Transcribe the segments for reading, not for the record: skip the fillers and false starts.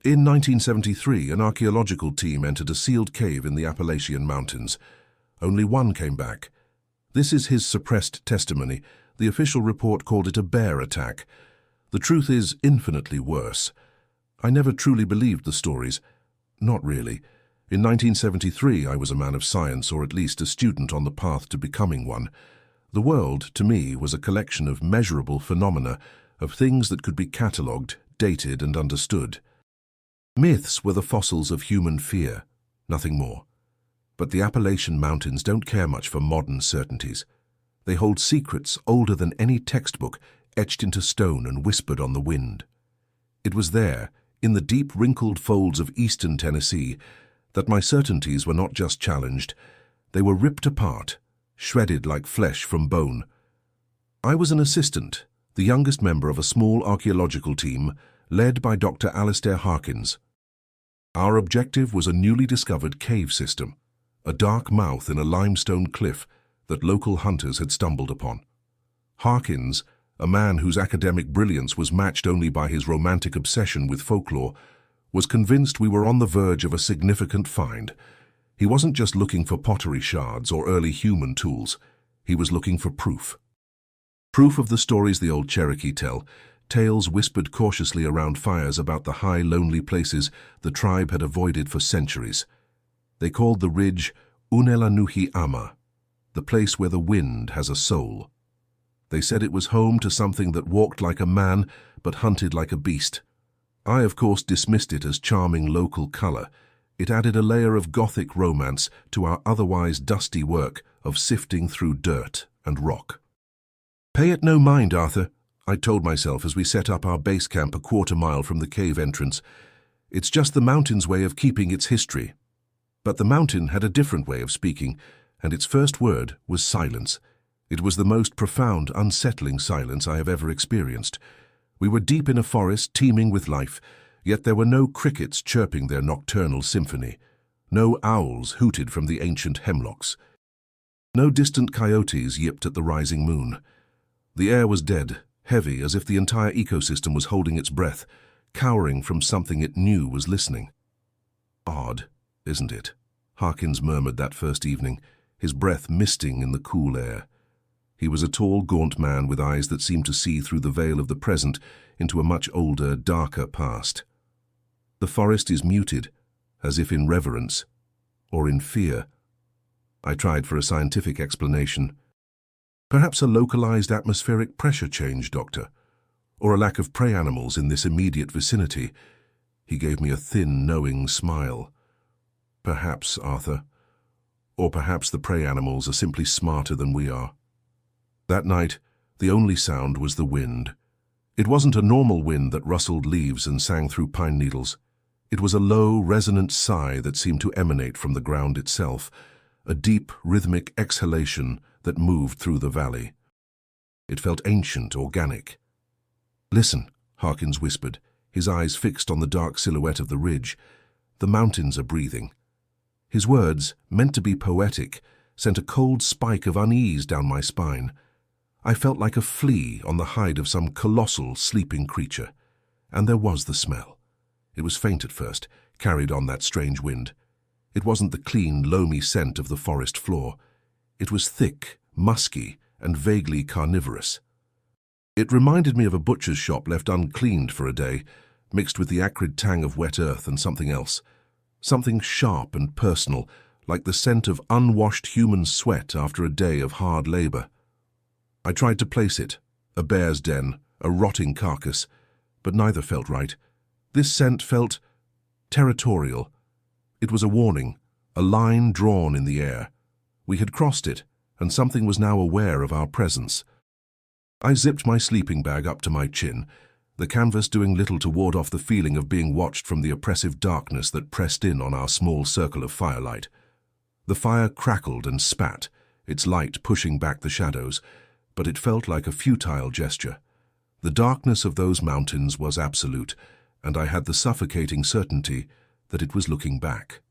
In 1973, an archaeological team entered a sealed cave in the Appalachian Mountains. Only one came back. This is his suppressed testimony. The official report called it a bear attack. The truth is infinitely worse. I never truly believed the stories. Not really. In 1973, I was a man of science, or at least a student on the path to becoming one. The world, to me, was a collection of measurable phenomena, of things that could be catalogued, dated, and understood. Myths were the fossils of human fear, nothing more. But the Appalachian Mountains don't care much for modern certainties. They hold secrets older than any textbook, etched into stone and whispered on the wind. It was there, in the deep wrinkled folds of eastern Tennessee, that my certainties were not just challenged, they were ripped apart, shredded like flesh from bone. I was an assistant, the youngest member of a small archaeological team, led by Dr. Alistair Harkins. Our objective was a newly discovered cave system, a dark mouth in a limestone cliff that local hunters had stumbled upon. Harkins, a man whose academic brilliance was matched only by his romantic obsession with folklore, was convinced we were on the verge of a significant find. He wasn't just looking for pottery shards or early human tools. He was looking for proof. Proof of the stories the old Cherokee tell, tales whispered cautiously around fires about the high, lonely places the tribe had avoided for centuries. They called the ridge Unelanuhi-Ama, the place where the wind has a soul. They said it was home to something that walked like a man but hunted like a beast. I, of course, dismissed it as charming local color. It added a layer of Gothic romance to our otherwise dusty work of sifting through dirt and rock. "Pay it no mind, Arthur," I told myself as we set up our base camp a quarter-mile from the cave entrance. "It's just the mountain's way of keeping its history." But the mountain had a different way of speaking, and its first word was silence. It was the most profound, unsettling silence I have ever experienced. We were deep in a forest teeming with life, yet there were no crickets chirping their nocturnal symphony. No owls hooted from the ancient hemlocks. No distant coyotes yipped at the rising moon. The air was dead, heavy, as if the entire ecosystem was holding its breath, cowering from something it knew was listening. "Odd, isn't it?" Harkins murmured that first evening, his breath misting in the cool air. He was a tall, gaunt man with eyes that seemed to see through the veil of the present into a much older, darker past. "The forest is muted, as if in reverence, or in fear." I tried for a scientific explanation. "Perhaps a localized atmospheric pressure change, Doctor, or a lack of prey animals in this immediate vicinity." He gave me a thin, knowing smile. "Perhaps, Arthur. Or perhaps the prey animals are simply smarter than we are." That night, the only sound was the wind. It wasn't a normal wind that rustled leaves and sang through pine needles. It was a low, resonant sigh that seemed to emanate from the ground itself, a deep, rhythmic exhalation that moved through the valley. It felt ancient, organic. "Listen," Harkins whispered, his eyes fixed on the dark silhouette of the ridge. "The mountains are breathing." His words, meant to be poetic, sent a cold spike of unease down my spine. I felt like a flea on the hide of some colossal, sleeping creature. And there was the smell. It was faint at first, carried on that strange wind. It wasn't the clean, loamy scent of the forest floor. It was thick, musky, and vaguely carnivorous. It reminded me of a butcher's shop left uncleaned for a day, mixed with the acrid tang of wet earth and something else. Something sharp and personal, like the scent of unwashed human sweat after a day of hard labor. I tried to place it, a bear's den, a rotting carcass, but neither felt right. This scent felt territorial. It was a warning, a line drawn in the air. We had crossed it, and something was now aware of our presence. I zipped my sleeping bag up to my chin, the canvas doing little to ward off the feeling of being watched from the oppressive darkness that pressed in on our small circle of firelight. The fire crackled and spat, its light pushing back the shadows, but it felt like a futile gesture. The darkness of those mountains was absolute, and I had the suffocating certainty that it was looking back.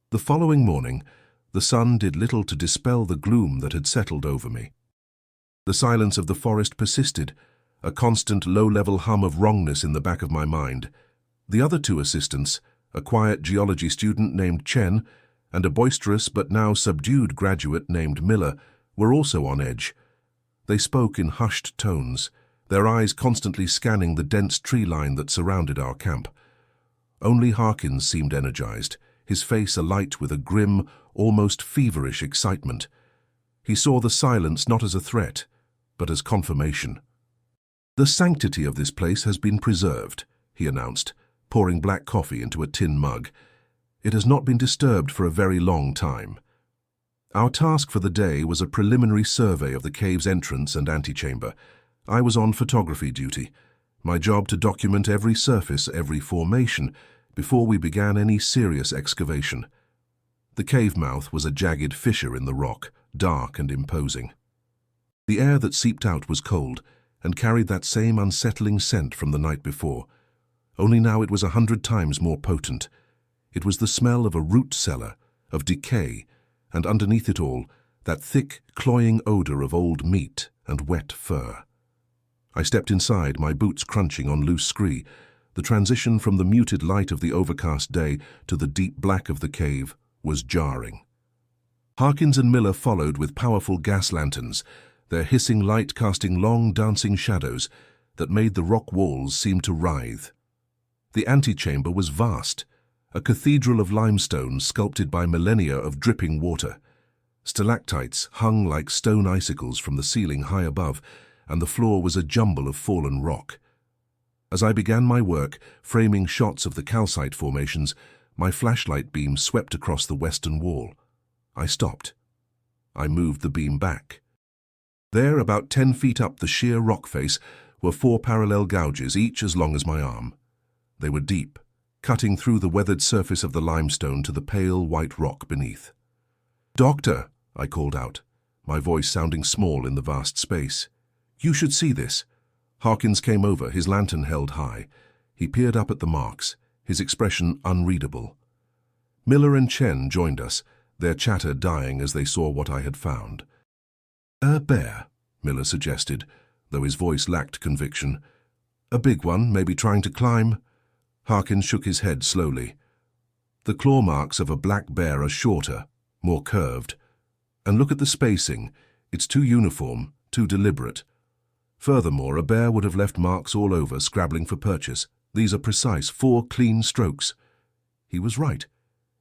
The following morning, the sun did little to dispel the gloom that had settled over me. The silence of the forest persisted, a constant low-level hum of wrongness in the back of my mind. The other two assistants, a quiet geology student named Chen and a boisterous but now subdued graduate named Miller, were also on edge. They spoke in hushed tones, their eyes constantly scanning the dense tree line that surrounded our camp. Only Harkins seemed energized, his face alight with a grim, almost feverish excitement. He saw the silence not as a threat, but as confirmation. "The sanctity of this place has been preserved," he announced, pouring black coffee into a tin mug. "It has not been disturbed for a very long time." Our task for the day was a preliminary survey of the cave's entrance and antechamber. I was on photography duty, my job to document every surface, every formation, before we began any serious excavation. The cave mouth was a jagged fissure in the rock, dark and imposing. The air that seeped out was cold and carried that same unsettling scent from the night before. Only now it was 100 times more potent. It was the smell of a root cellar, of decay, and underneath it all, that thick, cloying odor of old meat and wet fur. I stepped inside, my boots crunching on loose scree. The transition from the muted light of the overcast day to the deep black of the cave was jarring. Harkins and Miller followed with powerful gas lanterns, their hissing light casting long dancing shadows that made the rock walls seem to writhe. The antechamber was vast, a cathedral of limestone sculpted by millennia of dripping water. Stalactites hung like stone icicles from the ceiling high above, and the floor was a jumble of fallen rock. As I began my work, framing shots of the calcite formations, my flashlight beam swept across the western wall. I stopped. I moved the beam back. There, about 10 feet up the sheer rock face, were 4 parallel gouges, each as long as my arm. They were deep, cutting through the weathered surface of the limestone to the pale white rock beneath. "Doctor," I called out, my voice sounding small in the vast space. "You should see this." Harkins came over, his lantern held high. He peered up at the marks, his expression unreadable. Miller and Chen joined us, their chatter dying as they saw what I had found. "A bear," Miller suggested, though his voice lacked conviction. "A big one, maybe trying to climb." Harkins shook his head slowly. "The claw marks of a black bear are shorter, more curved. And look at the spacing. It's too uniform, too deliberate. Furthermore, a bear would have left marks all over, scrabbling for purchase. These are precise, 4 clean strokes." He was right.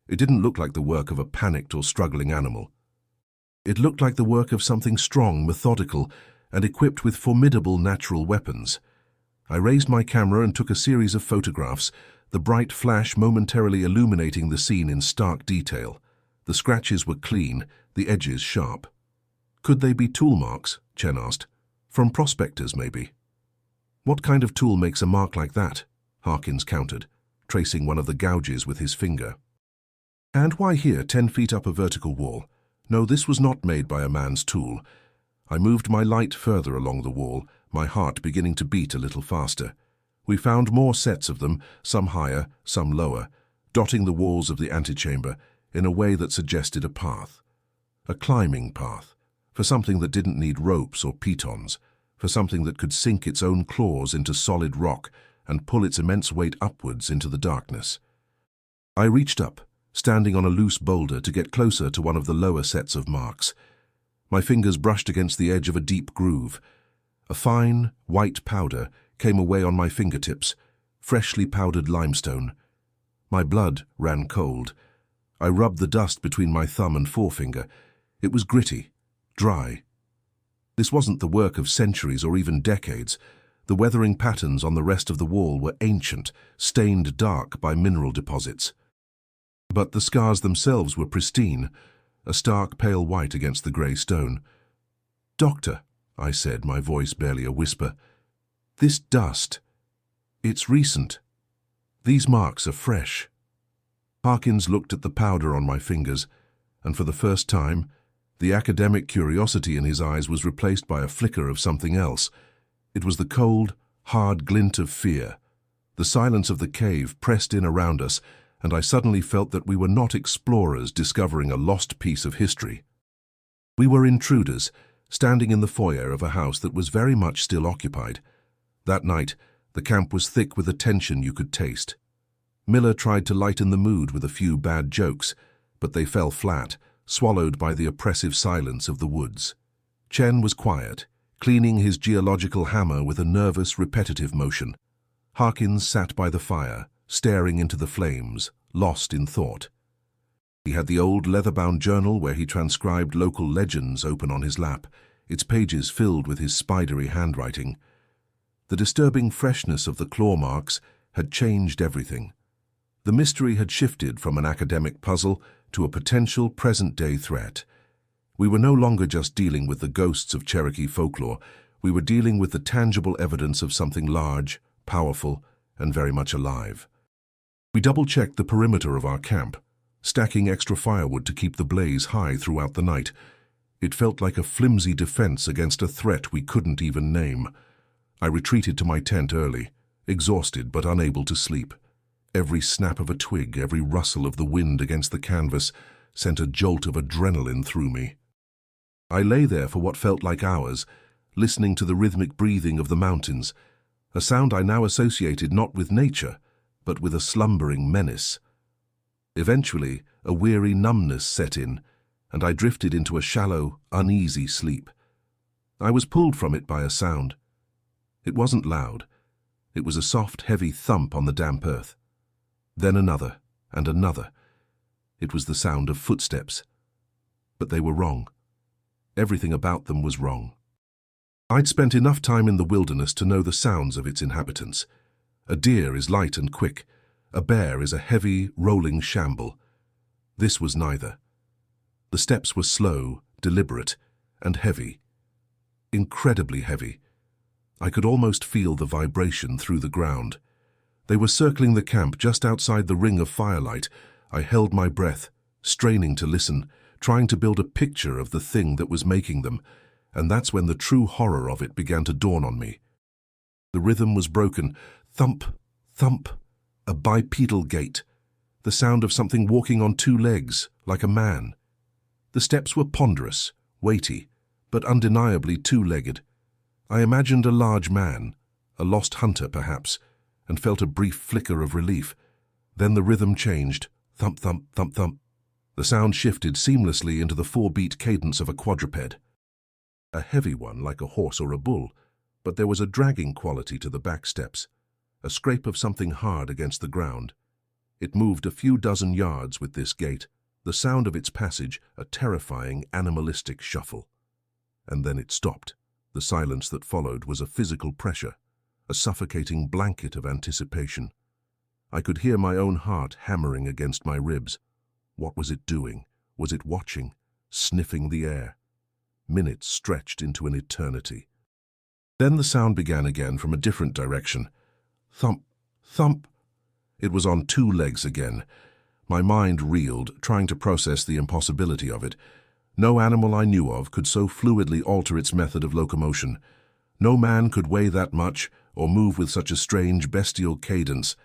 It didn't look like the work of a panicked or struggling animal. It looked like the work of something strong, methodical, and equipped with formidable natural weapons. I raised my camera and took a series of photographs, the bright flash momentarily illuminating the scene in stark detail. The scratches were clean, the edges sharp. "Could they be tool marks?" Chen asked. "From prospectors, maybe." "What kind of tool makes a mark like that?" Harkins countered, tracing one of the gouges with his finger. "And why here, 10 feet up a vertical wall? No, this was not made by a man's tool." I moved my light further along the wall, my heart beginning to beat a little faster. We found more sets of them, some higher, some lower, dotting the walls of the antechamber in a way that suggested a path. A climbing path, for something that didn't need ropes or pitons, for something that could sink its own claws into solid rock and pull its immense weight upwards into the darkness. I reached up, standing on a loose boulder to get closer to one of the lower sets of marks. My fingers brushed against the edge of a deep groove. A fine, white powder came away on my fingertips, freshly powdered limestone. My blood ran cold. I rubbed the dust between my thumb and forefinger. It was gritty, dry. This wasn't the work of centuries or even decades. The weathering patterns on the rest of the wall were ancient, stained dark by mineral deposits. But the scars themselves were pristine, a stark pale white against the grey stone. "Doctor," I said, my voice barely a whisper, "this dust, it's recent. These marks are fresh." Harkins looked at the powder on my fingers, and for the first time, the academic curiosity in his eyes was replaced by a flicker of something else. It was the cold, hard glint of fear. The silence of the cave pressed in around us, and I suddenly felt that we were not explorers discovering a lost piece of history. We were intruders, standing in the foyer of a house that was very much still occupied. That night, the camp was thick with a tension you could taste. Miller tried to lighten the mood with a few bad jokes, but they fell flat, swallowed by the oppressive silence of the woods. Chen was quiet, cleaning his geological hammer with a nervous, repetitive motion. Harkins sat by the fire, staring into the flames, lost in thought. He had the old leather-bound journal where he transcribed local legends open on his lap, its pages filled with his spidery handwriting. The disturbing freshness of the claw marks had changed everything. The mystery had shifted from an academic puzzle to a potential present-day threat. We were no longer just dealing with the ghosts of Cherokee folklore. We were dealing with the tangible evidence of something large, powerful, and very much alive. We double-checked the perimeter of our camp, stacking extra firewood to keep the blaze high throughout the night. It felt like a flimsy defense against a threat we couldn't even name. I retreated to my tent early, exhausted but unable to sleep. Every snap of a twig, every rustle of the wind against the canvas sent a jolt of adrenaline through me. I lay there for what felt like hours, listening to the rhythmic breathing of the mountains, a sound I now associated not with nature, but with a slumbering menace. Eventually, a weary numbness set in, and I drifted into a shallow, uneasy sleep. I was pulled from it by a sound. It wasn't loud. It was a soft, heavy thump on the damp earth. Then another, and another. It was the sound of footsteps. But they were wrong. Everything about them was wrong. I'd spent enough time in the wilderness to know the sounds of its inhabitants. A deer is light and quick. A bear is a heavy, rolling shamble. This was neither. The steps were slow, deliberate, and heavy. Incredibly heavy. I could almost feel the vibration through the ground. They were circling the camp just outside the ring of firelight. I held my breath, straining to listen, trying to build a picture of the thing that was making them, and that's when the true horror of it began to dawn on me. The rhythm was broken. Thump, thump, a bipedal gait, the sound of something walking on two legs, like a man. The steps were ponderous, weighty, but undeniably two-legged. I imagined a large man, a lost hunter perhaps, and felt a brief flicker of relief. Then the rhythm changed. Thump, thump, thump, thump. The sound shifted seamlessly into the 4-beat cadence of a quadruped. A heavy one like a horse or a bull, but there was a dragging quality to the back steps, a scrape of something hard against the ground. It moved a few dozen yards with this gait, the sound of its passage a terrifying, animalistic shuffle. And then it stopped. The silence that followed was a physical pressure, a suffocating blanket of anticipation. I could hear my own heart hammering against my ribs. What was it doing? Was it watching, sniffing the air? Minutes stretched into an eternity. Then the sound began again from a different direction. Thump, thump. It was on two legs again. My mind reeled, trying to process the impossibility of it. No animal I knew of could so fluidly alter its method of locomotion. No man could weigh that much or move with such a strange, bestial cadence.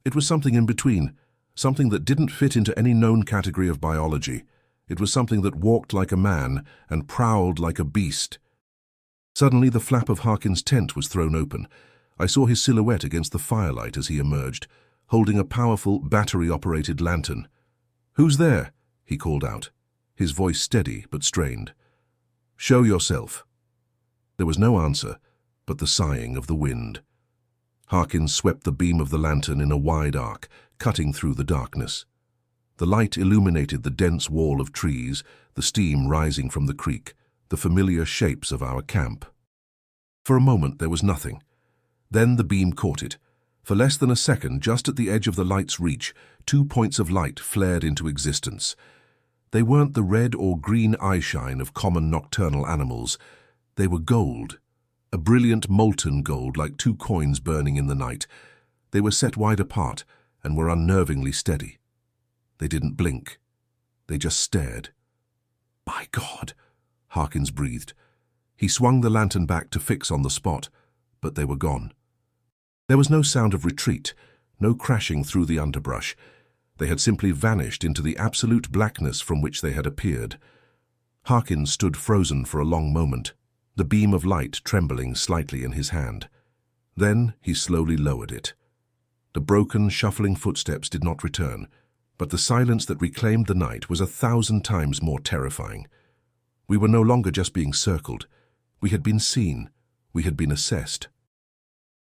It was something in between, something that didn't fit into any known category of biology. It was something that walked like a man and prowled like a beast. Suddenly the flap of Harkin's tent was thrown open. I saw his silhouette against the firelight as he emerged, holding a powerful, battery-operated lantern. "Who's there?" he called out, his voice steady but strained. "Show yourself." There was no answer, but the sighing of the wind. Harkin swept the beam of the lantern in a wide arc, cutting through the darkness. The light illuminated the dense wall of trees, the steam rising from the creek, the familiar shapes of our camp. For a moment there was nothing. Then the beam caught it. For less than a second, just at the edge of the light's reach, 2 points of light flared into existence. They weren't the red or green eyeshine of common nocturnal animals. They were gold, a brilliant molten gold like 2 coins burning in the night. They were set wide apart and were unnervingly steady. They didn't blink. They just stared. "My God," Harkins breathed. He swung the lantern back to fix on the spot, but they were gone. There was no sound of retreat, no crashing through the underbrush. They had simply vanished into the absolute blackness from which they had appeared. Harkins stood frozen for a long moment, the beam of light trembling slightly in his hand. Then he slowly lowered it. The broken, shuffling footsteps did not return, but the silence that reclaimed the night was 1,000 times more terrifying. We were no longer just being circled. We had been seen. We had been assessed.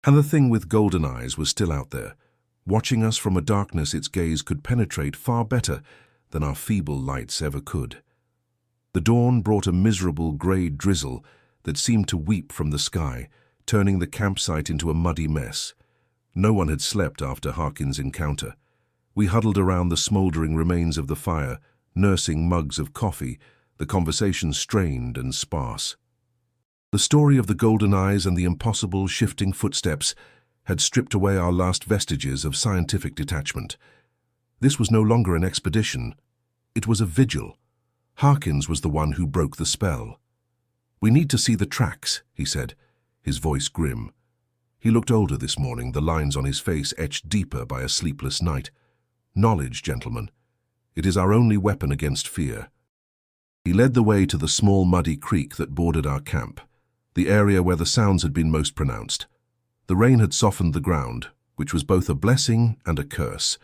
And the thing with golden eyes was still out there, watching us from a darkness its gaze could penetrate far better than our feeble lights ever could. The dawn brought a miserable grey drizzle that seemed to weep from the sky, turning the campsite into a muddy mess. No one had slept after Harkin's encounter. We huddled around the smouldering remains of the fire, nursing mugs of coffee, the conversation strained and sparse. The story of the golden eyes and the impossible shifting footsteps had stripped away our last vestiges of scientific detachment. This was no longer an expedition. It was a vigil. Harkins was the one who broke the spell. "We need to see the tracks," he said, his voice grim. He looked older this morning, the lines on his face etched deeper by a sleepless night. "Knowledge, gentlemen. It is our only weapon against fear." He led the way to the small muddy creek that bordered our camp, the area where the sounds had been most pronounced. The rain had softened the ground, which was both a blessing and a curse.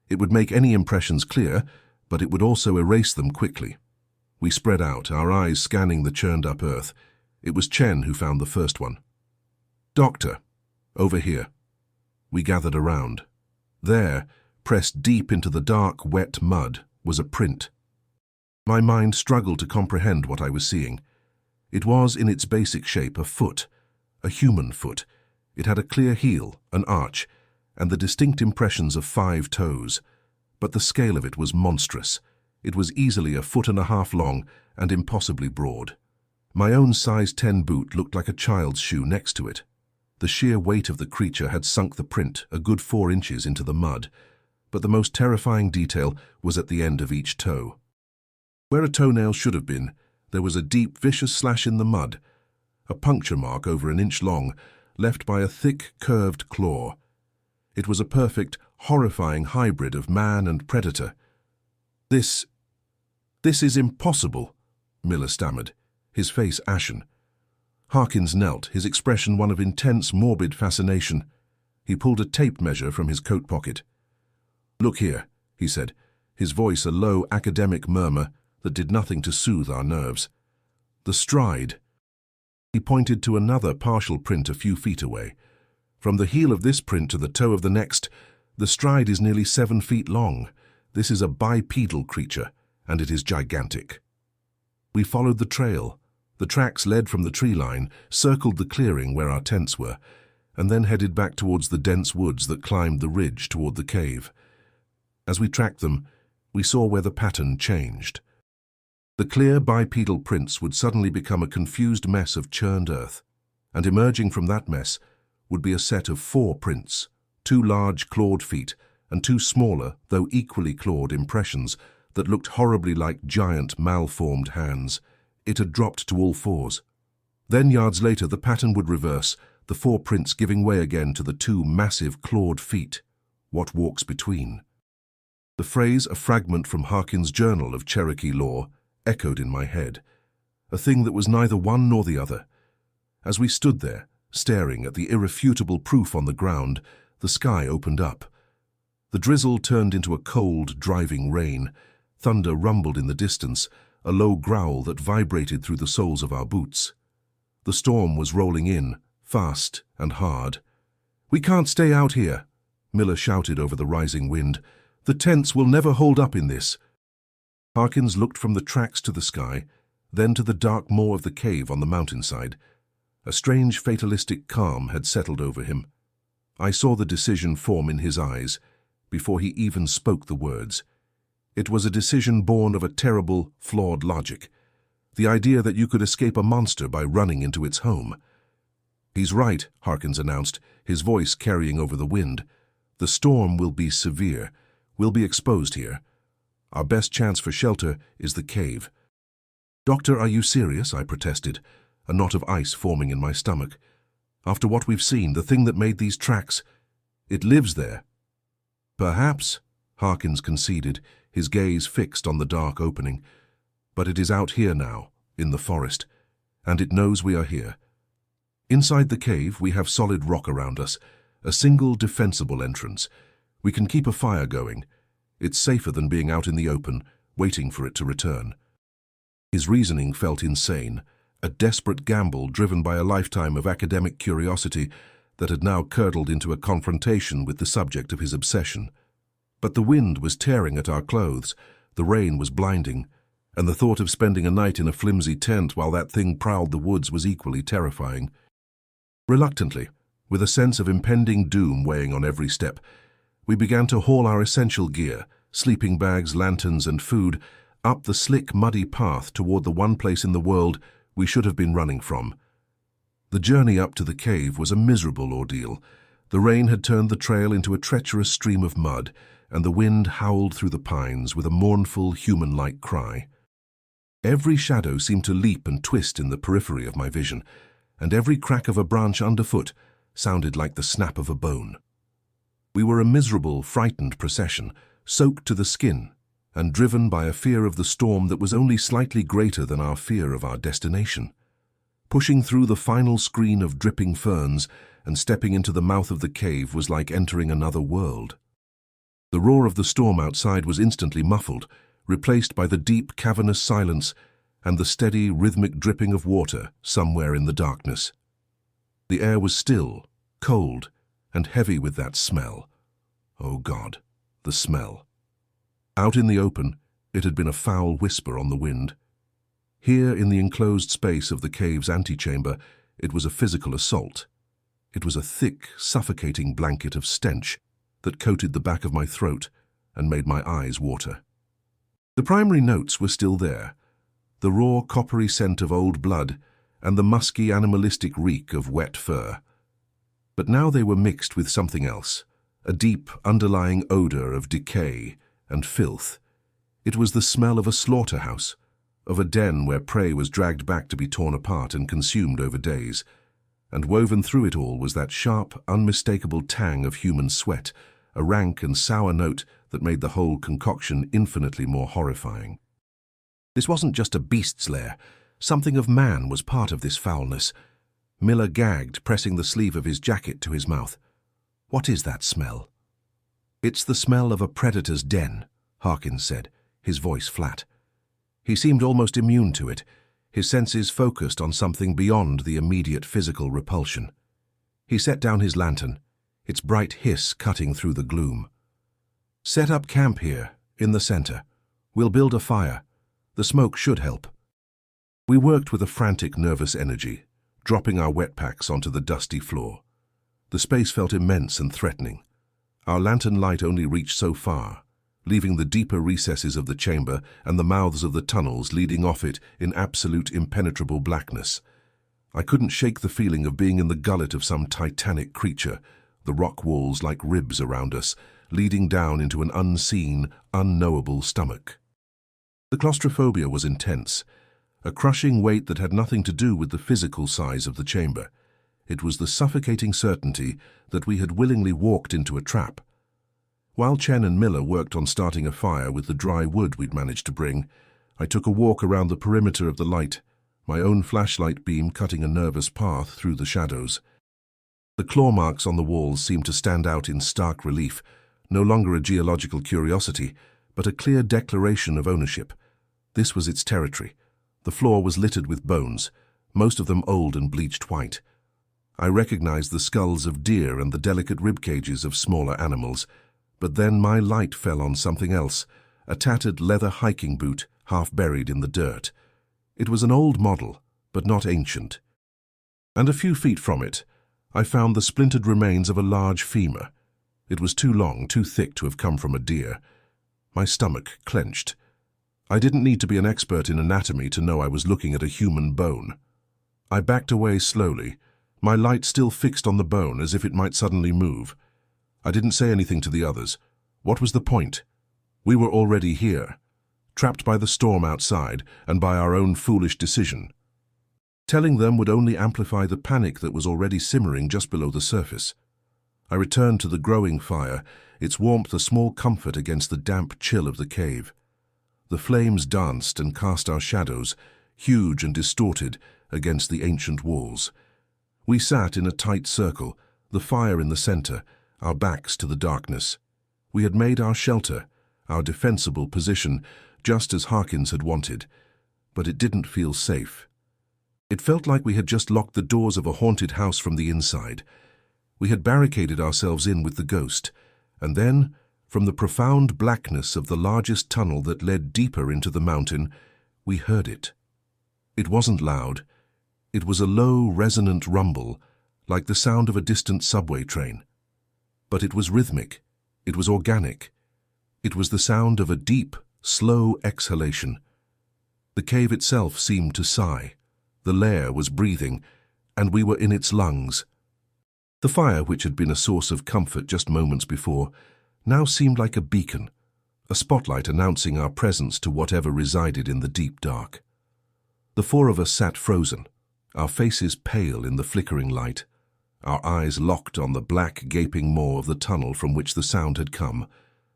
It would make any impressions clear, but it would also erase them quickly. We spread out, our eyes scanning the churned-up earth. It was Chen who found the first one. "Doctor, over here." We gathered around. There, pressed deep into the dark, wet mud, was a print. My mind struggled to comprehend what I was seeing. It was, in its basic shape, a foot, a human foot. It had a clear heel, an arch, and the distinct impressions of 5 toes. But the scale of it was monstrous. It was easily 1.5 feet long and impossibly broad. My own size 10 boot looked like a child's shoe next to it. The sheer weight of the creature had sunk the print a good 4 inches into the mud, but the most terrifying detail was at the end of each toe. Where a toenail should have been, there was a deep, vicious slash in the mud, a puncture mark over 1 inch long, left by a thick, curved claw. It was a perfect, horrifying hybrid of man and predator. This is impossible," Miller stammered, his face ashen. Harkins knelt, his expression one of intense, morbid fascination. He pulled a tape measure from his coat pocket. "Look here," he said, his voice a low, academic murmur that did nothing to soothe our nerves. "The stride." He pointed to another partial print a few feet away. "From the heel of this print to the toe of the next, the stride is nearly 7 feet long. This is a bipedal creature, and it is gigantic." We followed the trail. The tracks led from the tree line, circled the clearing where our tents were, and then headed back towards the dense woods that climbed the ridge toward the cave. As we tracked them, we saw where the pattern changed. The clear bipedal prints would suddenly become a confused mess of churned earth, and emerging from that mess would be a set of 4 prints, 2 large clawed feet and 2 smaller, though equally clawed impressions that looked horribly like giant, malformed hands. It had dropped to all 4s. Then, yards later, the pattern would reverse, the 4 prints giving way again to the 2 massive clawed feet. What walks between? The phrase, a fragment from Harkin's journal of Cherokee lore, echoed in my head, a thing that was neither one nor the other. As we stood there, staring at the irrefutable proof on the ground, the sky opened up. The drizzle turned into a cold, driving rain. Thunder rumbled in the distance, a low growl that vibrated through the soles of our boots. The storm was rolling in, fast and hard. "We can't stay out here," Miller shouted over the rising wind. "The tents will never hold up in this." Harkins looked from the tracks to the sky, then to the dark maw of the cave on the mountainside. A strange fatalistic calm had settled over him. I saw the decision form in his eyes before he even spoke the words. It was a decision born of a terrible, flawed logic, the idea that you could escape a monster by running into its home. "He's right," Harkins announced, his voice carrying over the wind. "The storm will be severe. We'll be exposed here. Our best chance for shelter is the cave." "Doctor, are you serious?" I protested, a knot of ice forming in my stomach. "After what we've seen, the thing that made these tracks, it lives there." "Perhaps," Harkins conceded, his gaze fixed on the dark opening. "But it is out here now, in the forest, and it knows we are here. Inside the cave, we have solid rock around us, A single defensible entrance. We can keep a fire going. It's safer than being out in the open, waiting for it to return. His reasoning felt insane, a desperate gamble driven by a lifetime of academic curiosity that had now curdled into a confrontation with the subject of his obsession. But the wind was tearing at our clothes, the rain was blinding, and the thought of spending a night in a flimsy tent while that thing prowled the woods was equally terrifying. Reluctantly, with a sense of impending doom weighing on every step, we began to haul our essential gear, sleeping bags, lanterns, and food, up the slick, muddy path toward the one place in the world we should have been running from. The journey up to the cave was a miserable ordeal. The rain had turned the trail into a treacherous stream of mud, and the wind howled through the pines with a mournful, human-like cry. Every shadow seemed to leap and twist in the periphery of my vision, and every crack of a branch underfoot sounded like the snap of a bone. We were a miserable, frightened procession, soaked to the skin, and driven by a fear of the storm that was only slightly greater than our fear of our destination. Pushing through the final screen of dripping ferns and stepping into the mouth of the cave was like entering another world. The roar of the storm outside was instantly muffled, replaced by the deep, cavernous silence and the steady, rhythmic dripping of water somewhere in the darkness. The air was still, cold, and heavy with that smell. Oh God, the smell. Out in the open, it had been a foul whisper on the wind. Here, in the enclosed space of the cave's antechamber, it was a physical assault. It was a thick, suffocating blanket of stench that coated the back of my throat and made my eyes water. The primary notes were still there, the raw, coppery scent of old blood and the musky, animalistic reek of wet fur. But now they were mixed with something else, a deep, underlying odor of decay and filth. It was the smell of a slaughterhouse, of a den where prey was dragged back to be torn apart and consumed over days. And woven through it all was that sharp, unmistakable tang of human sweat, a rank and sour note that made the whole concoction infinitely more horrifying. This wasn't just a beast's lair. Something of man was part of this foulness. Miller gagged, pressing the sleeve of his jacket to his mouth. "What is that smell?" "It's the smell of a predator's den," Harkins said, his voice flat. He seemed almost immune to it, his senses focused on something beyond the immediate physical repulsion. He set down his lantern, its bright hiss cutting through the gloom. "Set up camp here, in the center. We'll build a fire. The smoke should help." We worked with a frantic, nervous energy, dropping our wet packs onto the dusty floor. The space felt immense and threatening. Our lantern light only reached so far, leaving the deeper recesses of the chamber and the mouths of the tunnels leading off it in absolute impenetrable blackness. I couldn't shake the feeling of being in the gullet of some titanic creature, the rock walls like ribs around us, leading down into an unseen, unknowable stomach. The claustrophobia was intense, a crushing weight that had nothing to do with the physical size of the chamber. It was the suffocating certainty that we had willingly walked into a trap. While Chen and Miller worked on starting a fire with the dry wood we'd managed to bring, I took a walk around the perimeter of the light, my own flashlight beam cutting a nervous path through the shadows. The claw marks on the walls seemed to stand out in stark relief, no longer a geological curiosity, but a clear declaration of ownership. This was its territory. The floor was littered with bones, most of them old and bleached white. I recognized the skulls of deer and the delicate rib cages of smaller animals, but then my light fell on something else, a tattered leather hiking boot half buried in the dirt. It was an old model, but not ancient. And a few feet from it, I found the splintered remains of a large femur. It was too long, too thick to have come from a deer. My stomach clenched. I didn't need to be an expert in anatomy to know I was looking at a human bone. I backed away slowly, my light still fixed on the bone as if it might suddenly move. I didn't say anything to the others. What was the point? We were already here, trapped by the storm outside and by our own foolish decision. Telling them would only amplify the panic that was already simmering just below the surface. I returned to the growing fire, its warmth a small comfort against the damp chill of the cave. The flames danced and cast our shadows, huge and distorted, against the ancient walls. We sat in a tight circle, The fire in the center, our backs to the darkness. We had made our shelter, our defensible position, just as Harkins had wanted, but it didn't feel safe. It felt like we had just locked the doors of a haunted house from the inside. We had barricaded ourselves in with the ghost, and then, from the profound blackness of the largest tunnel that led deeper into the mountain, we heard it. It wasn't loud. It was a low, resonant rumble, like the sound of a distant subway train. But it was rhythmic. It was organic. It was the sound of a deep, slow exhalation. The cave itself seemed to sigh. The lair was breathing, and we were in its lungs. The fire, which had been a source of comfort just moments before, now seemed like a beacon, a spotlight announcing our presence to whatever resided in the deep dark. The four of us sat frozen, our faces pale in the flickering light, our eyes locked on the black, gaping maw of the tunnel from which the sound had come.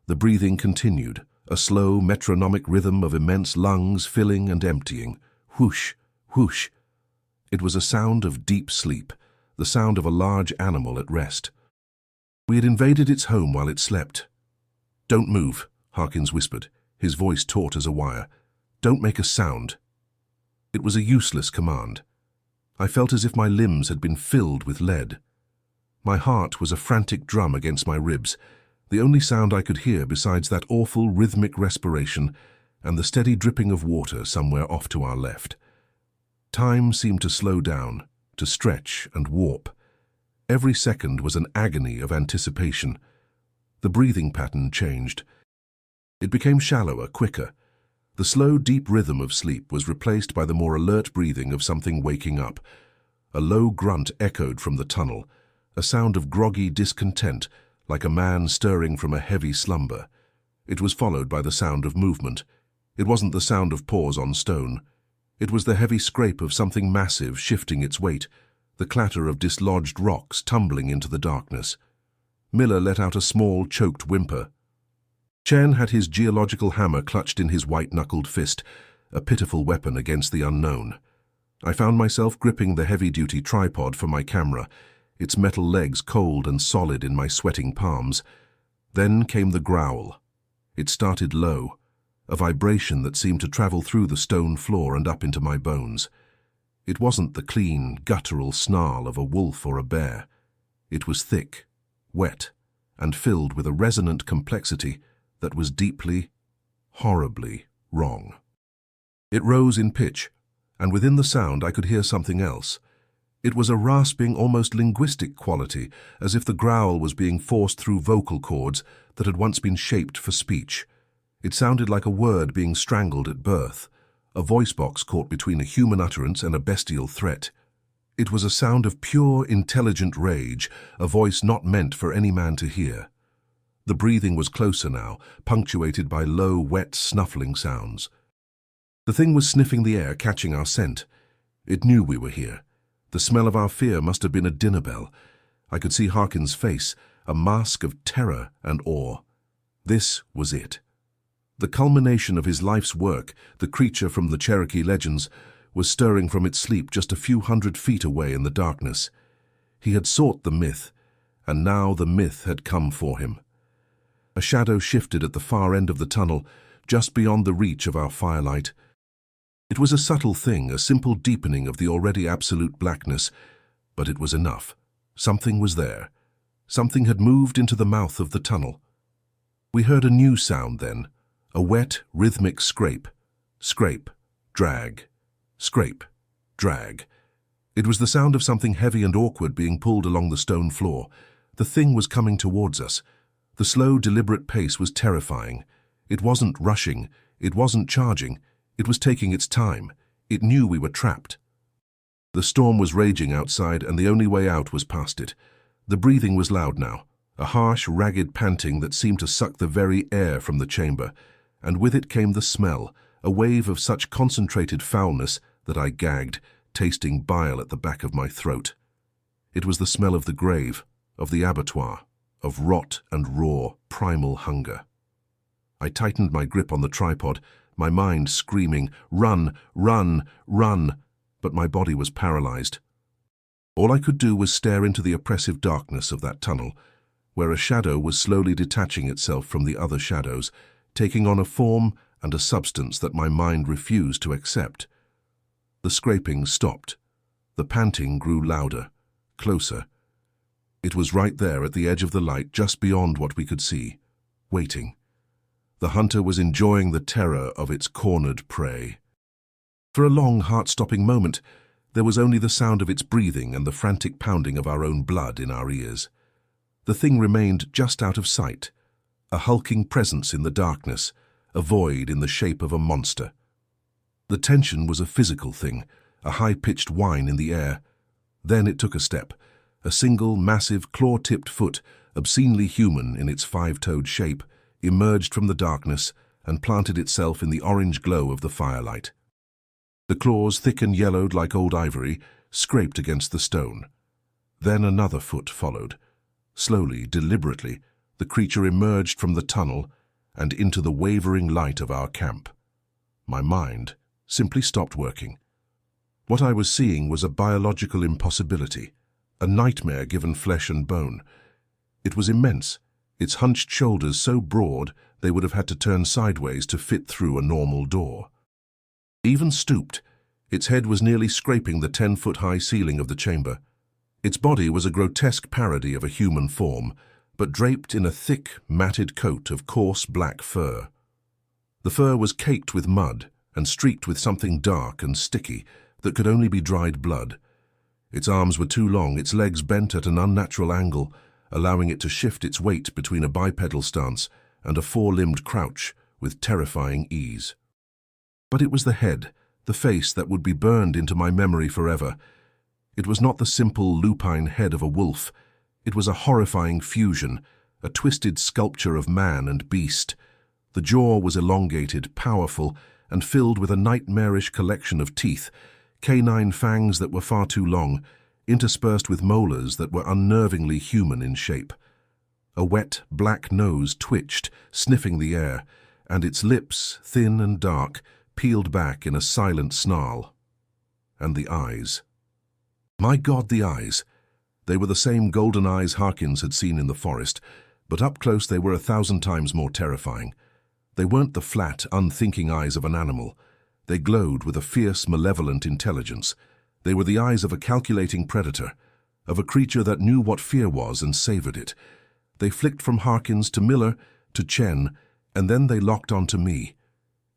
The breathing continued, a slow, metronomic rhythm of immense lungs filling and emptying. Whoosh, whoosh. It was a sound of deep sleep, the sound of a large animal at rest. We had invaded its home while it slept. "Don't move," Harkins whispered, his voice taut as a wire. "Don't make a sound." It was a useless command. I felt as if my limbs had been filled with lead. My heart was a frantic drum against my ribs, the only sound I could hear besides that awful rhythmic respiration and the steady dripping of water somewhere off to our left. Time seemed to slow down, to stretch and warp. Every second was an agony of anticipation. The breathing pattern changed. It became shallower, quicker. The slow, deep rhythm of sleep was replaced by the more alert breathing of something waking up. A low grunt echoed from the tunnel, a sound of groggy discontent, like a man stirring from a heavy slumber. It was followed by the sound of movement. It wasn't the sound of paws on stone. It was the heavy scrape of something massive shifting its weight, the clatter of dislodged rocks tumbling into the darkness. Miller let out a small, choked whimper. Chen had his geological hammer clutched in his white-knuckled fist, a pitiful weapon against the unknown. I found myself gripping the heavy-duty tripod for my camera, its metal legs cold and solid in my sweating palms. Then came the growl. It started low, a vibration that seemed to travel through the stone floor and up into my bones. It wasn't the clean, guttural snarl of a wolf or a bear. It was thick, wet, and filled with a resonant complexity that was deeply, horribly wrong. It rose in pitch, and within the sound I could hear something else. It was a rasping, almost linguistic quality, as if the growl was being forced through vocal cords that had once been shaped for speech. It sounded like a word being strangled at birth, a voice box caught between a human utterance and a bestial threat. It was a sound of pure, intelligent rage, a voice not meant for any man to hear. The breathing was closer now, punctuated by low, wet, snuffling sounds. The thing was sniffing the air, catching our scent. It knew we were here. The smell of our fear must have been a dinner bell. I could see Harkins' face, a mask of terror and awe. This was it. The culmination of his life's work, the creature from the Cherokee legends, was stirring from its sleep just a few 100 feet away in the darkness. He had sought the myth, and now the myth had come for him. A shadow shifted at the far end of the tunnel, just beyond the reach of our firelight. It was a subtle thing, a simple deepening of the already absolute blackness, but it was enough. Something was there. Something had moved into the mouth of the tunnel. We heard a new sound then, a wet, rhythmic scrape. Scrape, drag, scrape, drag. It was the sound of something heavy and awkward being pulled along the stone floor. The thing was coming towards us. The slow, deliberate pace was terrifying. It wasn't rushing. It wasn't charging. It was taking its time. It knew we were trapped. The storm was raging outside, and the only way out was past it. The breathing was loud now, a harsh, ragged panting that seemed to suck the very air from the chamber, and with it came the smell, a wave of such concentrated foulness that I gagged, tasting bile at the back of my throat. It was the smell of the grave, of the abattoir, of rot and raw, primal hunger. I tightened my grip on the tripod, my mind screaming, "Run, run, run!" but my body was paralyzed. All I could do was stare into the oppressive darkness of that tunnel, where a shadow was slowly detaching itself from the other shadows, taking on a form and a substance that my mind refused to accept. The scraping stopped. The panting grew louder, closer. It was right there at the edge of the light, just beyond what we could see, waiting. The hunter was enjoying the terror of its cornered prey. For a long, heart-stopping moment, there was only the sound of its breathing and the frantic pounding of our own blood in our ears. The thing remained just out of sight, a hulking presence in the darkness, a void in the shape of a monster. The tension was a physical thing, a high-pitched whine in the air. Then it took a step. A single, massive, claw-tipped foot, obscenely human in its five-toed shape, emerged from the darkness and planted itself in the orange glow of the firelight. The claws, thick and yellowed like old ivory, scraped against the stone. Then another foot followed. Slowly, deliberately, the creature emerged from the tunnel and into the wavering light of our camp. My mind simply stopped working. What I was seeing was a biological impossibility, a nightmare given flesh and bone. It was immense, its hunched shoulders so broad they would have had to turn sideways to fit through a normal door. Even stooped, its head was nearly scraping the 10-foot-high ceiling of the chamber. Its body was a grotesque parody of a human form, but draped in a thick, matted coat of coarse black fur. The fur was caked with mud and streaked with something dark and sticky that could only be dried blood. Its arms were too long, its legs bent at an unnatural angle, allowing it to shift its weight between a bipedal stance and a four-limbed crouch with terrifying ease. But it was the head, the face that would be burned into my memory forever. It was not the simple lupine head of a wolf. It was a horrifying fusion, a twisted sculpture of man and beast. The jaw was elongated, powerful, and filled with a nightmarish collection of teeth, canine fangs that were far too long, interspersed with molars that were unnervingly human in shape. A wet, black nose twitched, sniffing the air, and its lips, thin and dark, peeled back in a silent snarl. And the eyes. My God, the eyes! They were the same golden eyes Harkins had seen in the forest, but up close they were 1,000 times more terrifying. They weren't the flat, unthinking eyes of an animal. They glowed with a fierce, malevolent intelligence. They were the eyes of a calculating predator, of a creature that knew what fear was and savored it. They flicked from Harkins to Miller to Chen, and then they locked onto me.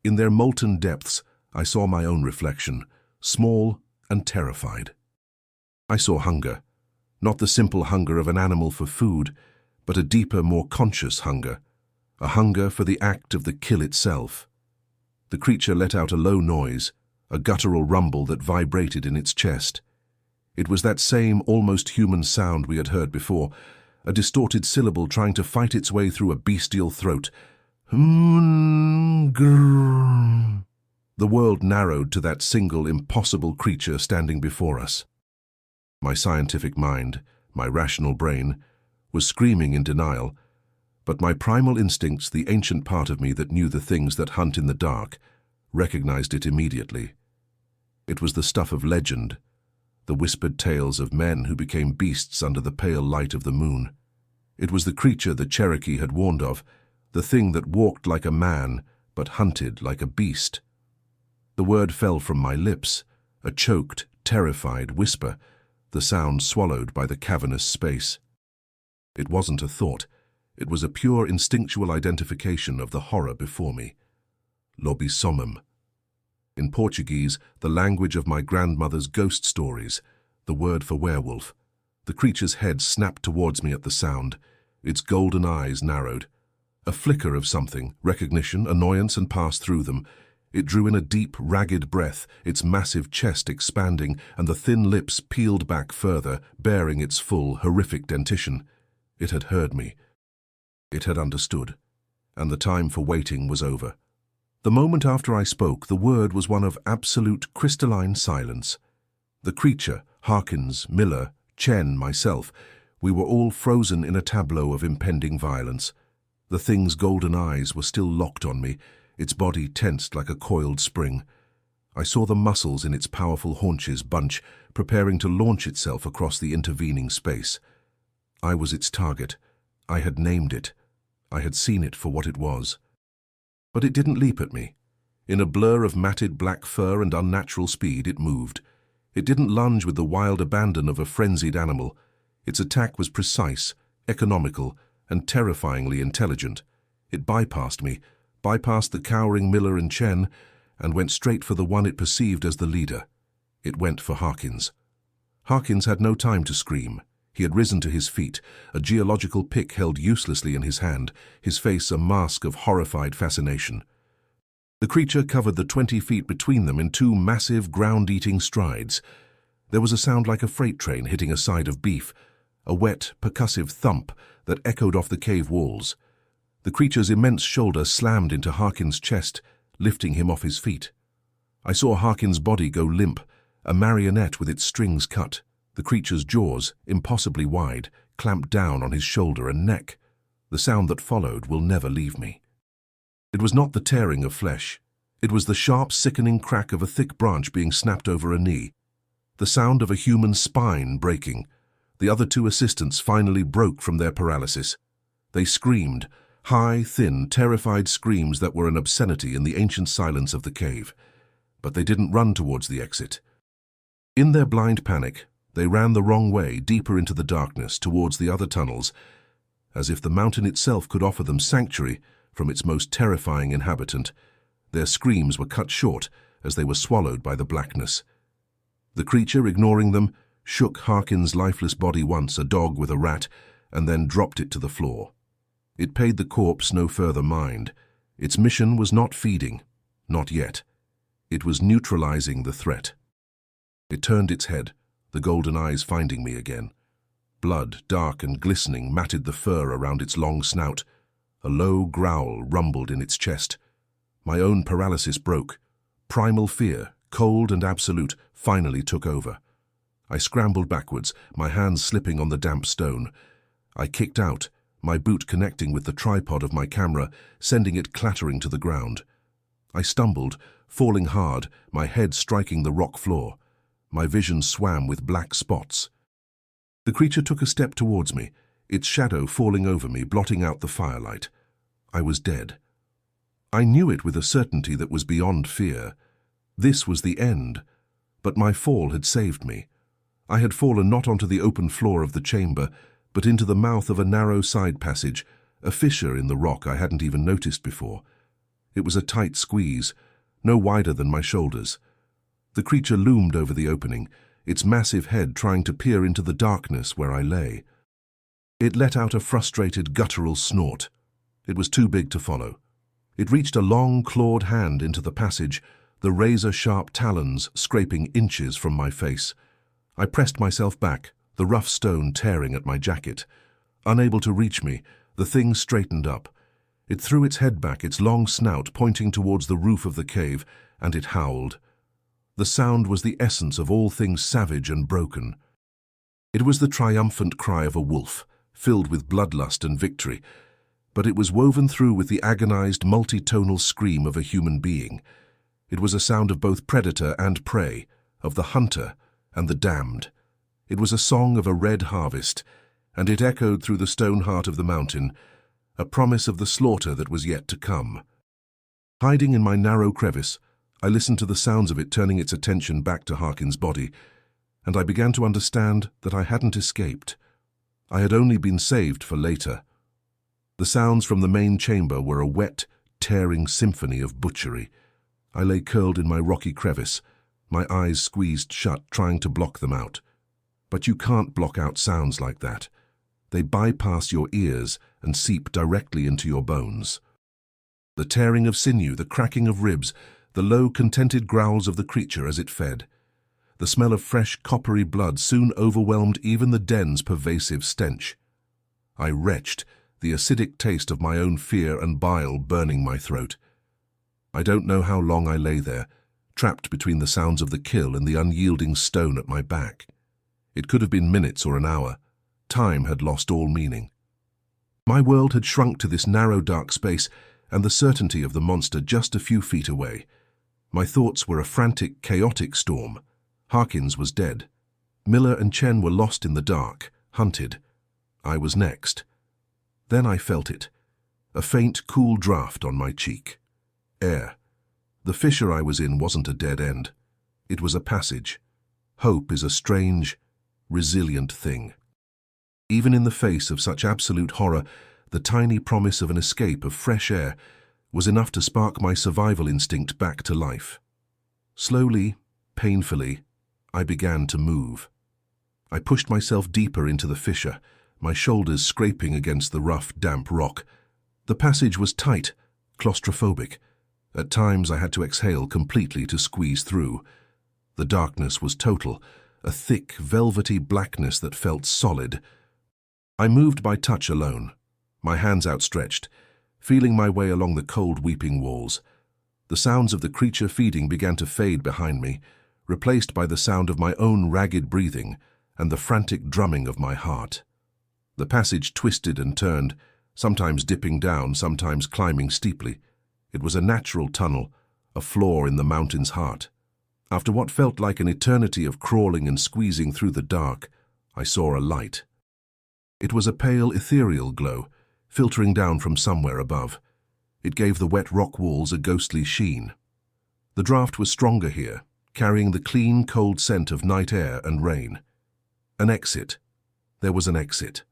In their molten depths, I saw my own reflection, small and terrified. I saw hunger, not the simple hunger of an animal for food, but a deeper, more conscious hunger, a hunger for the act of the kill itself. The creature let out a low noise, a guttural rumble that vibrated in its chest. It was that same almost human sound we had heard before, a distorted syllable trying to fight its way through a bestial throat. The world narrowed to that single impossible creature standing before us. My scientific mind, my rational brain, was screaming in denial, but my primal instincts, the ancient part of me that knew the things that hunt in the dark, recognized it immediately. It was the stuff of legend, the whispered tales of men who became beasts under the pale light of the moon. It was the creature the Cherokee had warned of, the thing that walked like a man but hunted like a beast. The word fell from my lips, a choked, terrified whisper, the sound swallowed by the cavernous space. It wasn't a thought. It was a pure instinctual identification of the horror before me. Lobisomum. In Portuguese, the language of my grandmother's ghost stories, the word for werewolf. The creature's head snapped towards me at the sound, its golden eyes narrowed. A flicker of something, recognition, annoyance, and passed through them. It drew in a deep, ragged breath, its massive chest expanding, and the thin lips peeled back further, baring its full, horrific dentition. It had heard me. It had understood, and the time for waiting was over. The moment after I spoke, the word was one of absolute crystalline silence. The creature, Harkins, Miller, Chen, myself, we were all frozen in a tableau of impending violence. The thing's golden eyes were still locked on me, its body tensed like a coiled spring. I saw the muscles in its powerful haunches bunch, preparing to launch itself across the intervening space. I was its target. I had named it. I had seen it for what it was. But it didn't leap at me. In a blur of matted black fur and unnatural speed, it moved. It didn't lunge with the wild abandon of a frenzied animal. Its attack was precise, economical, and terrifyingly intelligent. It bypassed me, bypassed the cowering Miller and Chen, and went straight for the one it perceived as the leader. It went for Harkins. Harkins had no time to scream. He had risen to his feet, a geological pick held uselessly in his hand, his face a mask of horrified fascination. The creature covered the 20 feet between them in 2 massive, ground-eating strides. There was a sound like a freight train hitting a side of beef, a wet, percussive thump that echoed off the cave walls. The creature's immense shoulder slammed into Harkins' chest, lifting him off his feet. I saw Harkins' body go limp, a marionette with its strings cut. The creature's jaws, impossibly wide, clamped down on his shoulder and neck. The sound that followed will never leave me. It was not the tearing of flesh. It was the sharp, sickening crack of a thick branch being snapped over a knee. The sound of a human spine breaking. The other 2 assistants finally broke from their paralysis. They screamed, high, thin, terrified screams that were an obscenity in the ancient silence of the cave. But they didn't run towards the exit. In their blind panic, they ran the wrong way, deeper into the darkness, towards the other tunnels, as if the mountain itself could offer them sanctuary from its most terrifying inhabitant. Their screams were cut short as they were swallowed by the blackness. The creature, ignoring them, shook Harkins' lifeless body once, a dog with a rat, and then dropped it to the floor. It paid the corpse no further mind. Its mission was not feeding, not yet. It was neutralizing the threat. It turned its head, the golden eyes finding me again. Blood, dark and glistening, matted the fur around its long snout. A low growl rumbled in its chest. My own paralysis broke. Primal fear, cold and absolute, finally took over. I scrambled backwards, my hands slipping on the damp stone. I kicked out, my boot connecting with the tripod of my camera, sending it clattering to the ground. I stumbled, falling hard, my head striking the rock floor. My vision swam with black spots. The creature took a step towards me, its shadow falling over me, blotting out the firelight. I was dead. I knew it with a certainty that was beyond fear. This was the end, but my fall had saved me. I had fallen not onto the open floor of the chamber, but into the mouth of a narrow side passage, a fissure in the rock I hadn't even noticed before. It was a tight squeeze, no wider than my shoulders. The creature loomed over the opening, its massive head trying to peer into the darkness where I lay. It let out a frustrated, guttural snort. It was too big to follow. It reached a long, clawed hand into the passage, the razor-sharp talons scraping inches from my face. I pressed myself back, the rough stone tearing at my jacket. Unable to reach me, the thing straightened up. It threw its head back, its long snout pointing towards the roof of the cave, and it howled. The sound was the essence of all things savage and broken. It was the triumphant cry of a wolf, filled with bloodlust and victory, but it was woven through with the agonized, multi-tonal scream of a human being. It was a sound of both predator and prey, of the hunter and the damned. It was a song of a red harvest, and it echoed through the stone heart of the mountain, a promise of the slaughter that was yet to come. Hiding in my narrow crevice, I listened to the sounds of it turning its attention back to Harkins' body, and I began to understand that I hadn't escaped. I had only been saved for later. The sounds from the main chamber were a wet, tearing symphony of butchery. I lay curled in my rocky crevice, my eyes squeezed shut, trying to block them out. But you can't block out sounds like that. They bypass your ears and seep directly into your bones. The tearing of sinew, the cracking of ribs, the low, contented growls of the creature as it fed. The smell of fresh, coppery blood soon overwhelmed even the den's pervasive stench. I retched, the acidic taste of my own fear and bile burning my throat. I don't know how long I lay there, trapped between the sounds of the kill and the unyielding stone at my back. It could have been minutes or an hour. Time had lost all meaning. My world had shrunk to this narrow, dark space, and the certainty of the monster just a few feet away. My thoughts were a frantic, chaotic storm. Harkins was dead. Miller and Chen were lost in the dark, hunted. I was next. Then I felt it. A faint, cool draft on my cheek. Air. The fissure I was in wasn't a dead end. It was a passage. Hope is a strange, resilient thing. Even in the face of such absolute horror, the tiny promise of an escape of fresh air was enough to spark my survival instinct back to life. Slowly, painfully, I began to move. I pushed myself deeper into the fissure, my shoulders scraping against the rough, damp rock. The passage was tight, claustrophobic. At times I had to exhale completely to squeeze through. The darkness was total, a thick, velvety blackness that felt solid. I moved by touch alone, my hands outstretched, feeling my way along the cold, weeping walls. The sounds of the creature feeding began to fade behind me, replaced by the sound of my own ragged breathing and the frantic drumming of my heart. The passage twisted and turned, sometimes dipping down, sometimes climbing steeply. It was a natural tunnel, a flaw in the mountain's heart. After what felt like an eternity of crawling and squeezing through the dark, I saw a light. It was a pale, ethereal glow, filtering down from somewhere above. It gave the wet rock walls a ghostly sheen. The draft was stronger here, carrying the clean, cold scent of night air and rain. An exit. There was an exit.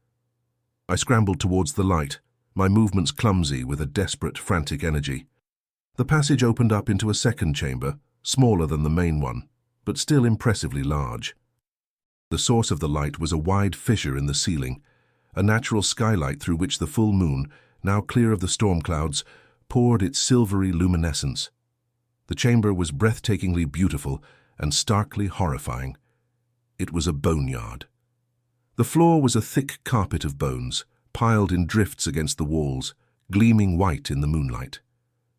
I scrambled towards the light, my movements clumsy with a desperate, frantic energy. The passage opened up into a second chamber, smaller than the main one, but still impressively large. The source of the light was a wide fissure in the ceiling, a natural skylight through which the full moon, now clear of the storm clouds, poured its silvery luminescence. The chamber was breathtakingly beautiful and starkly horrifying. It was a boneyard. The floor was a thick carpet of bones, piled in drifts against the walls, gleaming white in the moonlight.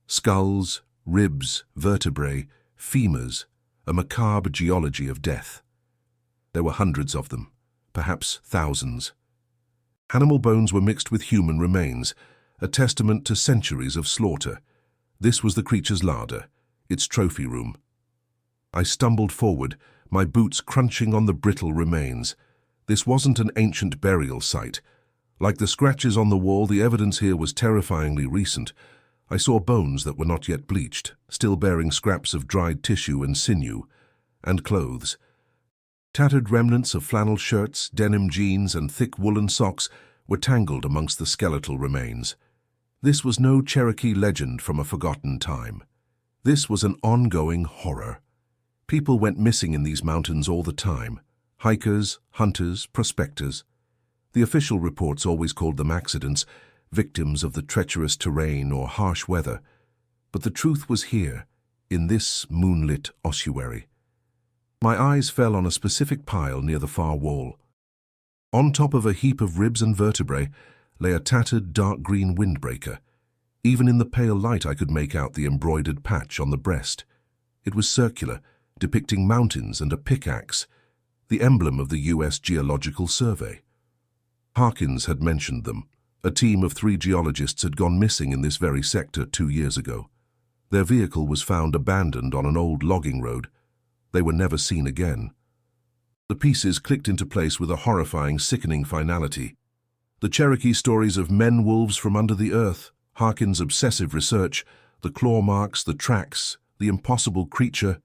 Skulls, ribs, vertebrae, femurs, a macabre geology of death. There were hundreds of them, perhaps thousands. Animal bones were mixed with human remains, a testament to centuries of slaughter. This was the creature's larder, its trophy room. I stumbled forward, my boots crunching on the brittle remains. This wasn't an ancient burial site. Like the scratches on the wall, the evidence here was terrifyingly recent. I saw bones that were not yet bleached, still bearing scraps of dried tissue and sinew, and clothes. Tattered remnants of flannel shirts, denim jeans, and thick woolen socks were tangled amongst the skeletal remains. This was no Cherokee legend from a forgotten time. This was an ongoing horror. People went missing in these mountains all the time. Hikers, hunters, prospectors. The official reports always called them accidents, victims of the treacherous terrain or harsh weather. But the truth was here, in this moonlit ossuary. My eyes fell on a specific pile near the far wall. On top of a heap of ribs and vertebrae lay a tattered dark green windbreaker. Even in the pale light I could make out the embroidered patch on the breast. It was circular, depicting mountains and a pickaxe, the emblem of the U.S. Geological Survey. Harkins had mentioned them. A team of 3 geologists had gone missing in this very sector 2 years ago. Their vehicle was found abandoned on an old logging road. They were never seen again. The pieces clicked into place with a horrifying, sickening finality. The Cherokee stories of men-wolves from under the earth, Harkins' obsessive research, the claw marks, the tracks, the impossible creature.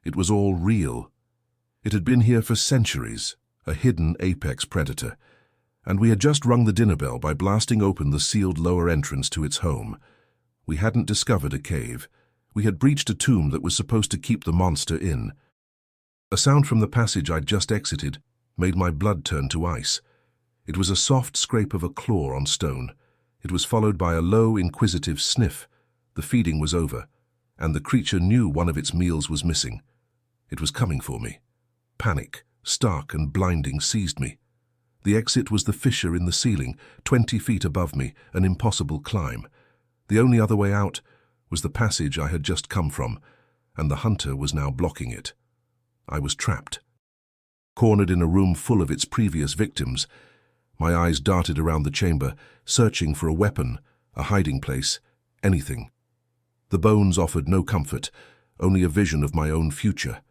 It was all real. It had been here for centuries, a hidden apex predator, and we had just rung the dinner bell by blasting open the sealed lower entrance to its home. We hadn't discovered a cave. We had breached a tomb that was supposed to keep the monster in. A sound from the passage I'd just exited made my blood turn to ice. It was a soft scrape of a claw on stone. It was followed by a low, inquisitive sniff. The feeding was over, and the creature knew one of its meals was missing. It was coming for me. Panic, stark and blinding, seized me. The exit was the fissure in the ceiling, 20 feet above me, an impossible climb. The only other way out was the passage I had just come from, and the hunter was now blocking it. I was trapped. Cornered in a room full of its previous victims, my eyes darted around the chamber, searching for a weapon, a hiding place, anything. The bones offered no comfort, only a vision of my own future.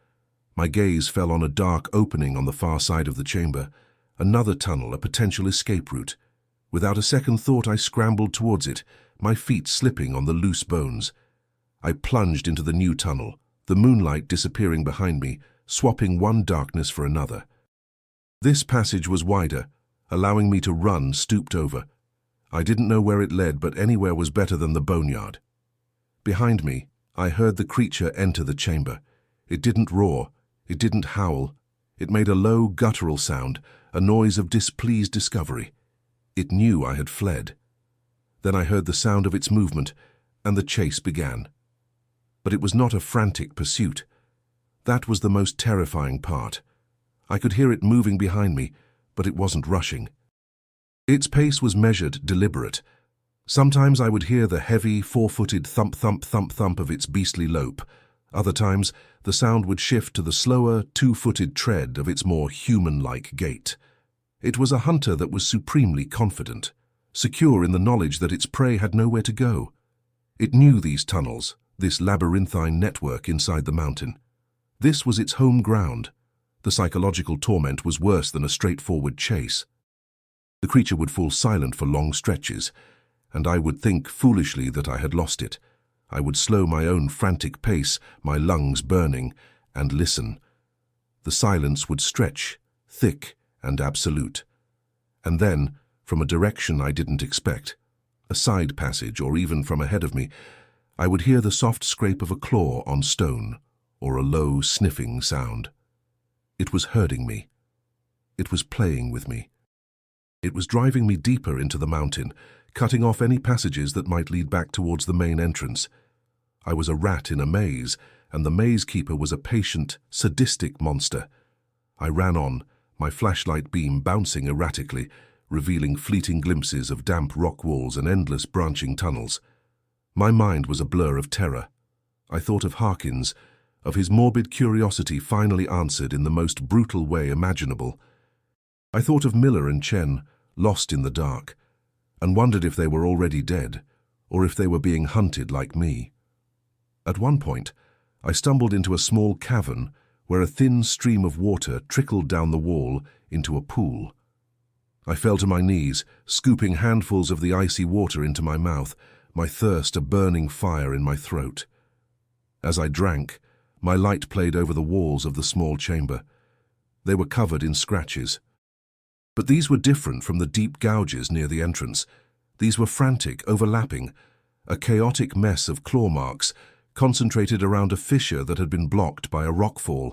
My gaze fell on a dark opening on the far side of the chamber, another tunnel, a potential escape route. Without a second thought, I scrambled towards it, my feet slipping on the loose bones. I plunged into the new tunnel, the moonlight disappearing behind me, swapping one darkness for another. This passage was wider, allowing me to run stooped over. I didn't know where it led, but anywhere was better than the boneyard. Behind me, I heard the creature enter the chamber. It didn't roar, it didn't howl. It made a low, guttural sound, a noise of displeased discovery. It knew I had fled. Then I heard the sound of its movement, and the chase began. But it was not a frantic pursuit. That was the most terrifying part. I could hear it moving behind me, but it wasn't rushing. Its pace was measured, deliberate. Sometimes I would hear the heavy, four-footed thump-thump-thump-thump of its beastly lope. Other times, the sound would shift to the slower, two-footed tread of its more human-like gait. It was a hunter that was supremely confident, secure in the knowledge that its prey had nowhere to go. It knew these tunnels, this labyrinthine network inside the mountain. This was its home ground. The psychological torment was worse than a straightforward chase. The creature would fall silent for long stretches, and I would think foolishly that I had lost it. I would slow my own frantic pace, my lungs burning, and listen. The silence would stretch, thick and absolute. And then, from a direction I didn't expect, a side passage or even from ahead of me, I would hear the soft scrape of a claw on stone or a low sniffing sound. It was herding me. It was playing with me. It was driving me deeper into the mountain, cutting off any passages that might lead back towards the main entrance. I was a rat in a maze, and the maze keeper was a patient, sadistic monster. I ran on, my flashlight beam bouncing erratically, revealing fleeting glimpses of damp rock walls and endless branching tunnels. My mind was a blur of terror. I thought of Harkins, of his morbid curiosity finally answered in the most brutal way imaginable. I thought of Miller and Chen, lost in the dark, and wondered if they were already dead, or if they were being hunted like me. At one point, I stumbled into a small cavern where a thin stream of water trickled down the wall into a pool. I fell to my knees, scooping handfuls of the icy water into my mouth, my thirst a burning fire in my throat. As I drank, my light played over the walls of the small chamber. They were covered in scratches. But these were different from the deep gouges near the entrance. These were frantic, overlapping, a chaotic mess of claw marks concentrated around a fissure that had been blocked by a rockfall.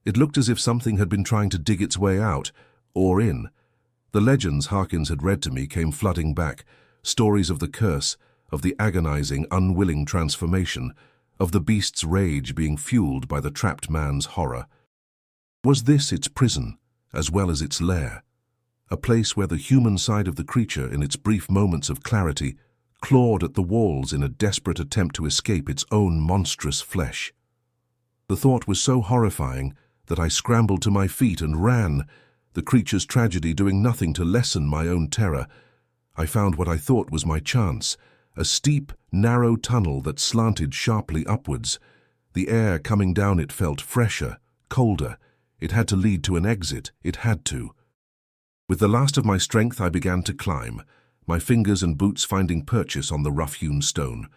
It looked as if something had been trying to dig its way out, or in. The legends Harkins had read to me came flooding back, stories of the curse, of the agonizing, unwilling transformation, of the beast's rage being fueled by the trapped man's horror. Was this its prison, as well as its lair? A place where the human side of the creature, in its brief moments of clarity, clawed at the walls in a desperate attempt to escape its own monstrous flesh. The thought was so horrifying that I scrambled to my feet and ran, the creature's tragedy doing nothing to lessen my own terror. I found what I thought was my chance, a steep, narrow tunnel that slanted sharply upwards. The air coming down it felt fresher, colder. It had to lead to an exit. It had to. With the last of my strength, I began to climb, my fingers and boots finding purchase on the rough-hewn stone.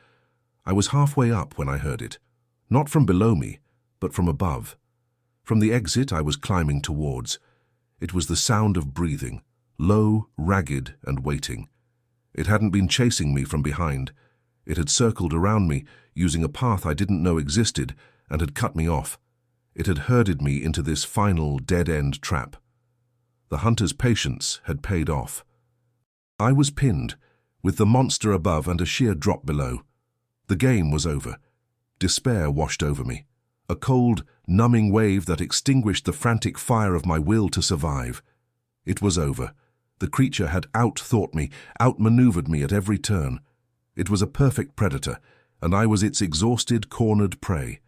I was halfway up when I heard it, not from below me, but from above. From the exit I was climbing towards. It was the sound of breathing, low, ragged, and waiting. It hadn't been chasing me from behind. It had circled around me, using a path I didn't know existed, and had cut me off. It had herded me into this final dead-end trap. The hunter's patience had paid off. I was pinned, with the monster above and a sheer drop below. The game was over. Despair washed over me, a cold, numbing wave that extinguished the frantic fire of my will to survive. It was over. The creature had out-thought me, outmaneuvered me at every turn. It was a perfect predator, and I was its exhausted, cornered prey.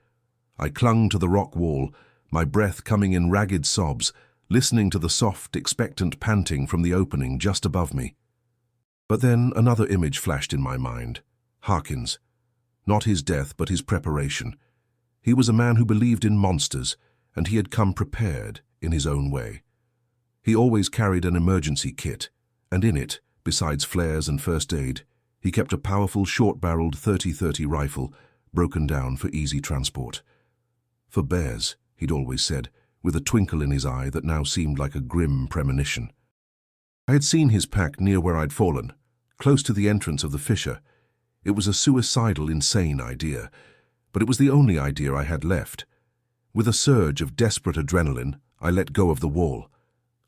I clung to the rock wall, my breath coming in ragged sobs, listening to the soft, expectant panting from the opening just above me. But then another image flashed in my mind. Harkins. Not his death, but his preparation. He was a man who believed in monsters, and he had come prepared in his own way. He always carried an emergency kit, and in it, besides flares and first aid, he kept a powerful short-barreled .30-30 rifle, broken down for easy transport. For bears, he'd always said, with a twinkle in his eye that now seemed like a grim premonition. I had seen his pack near where I'd fallen, close to the entrance of the fissure. It was a suicidal, insane idea, but it was the only idea I had left. With a surge of desperate adrenaline, I let go of the wall.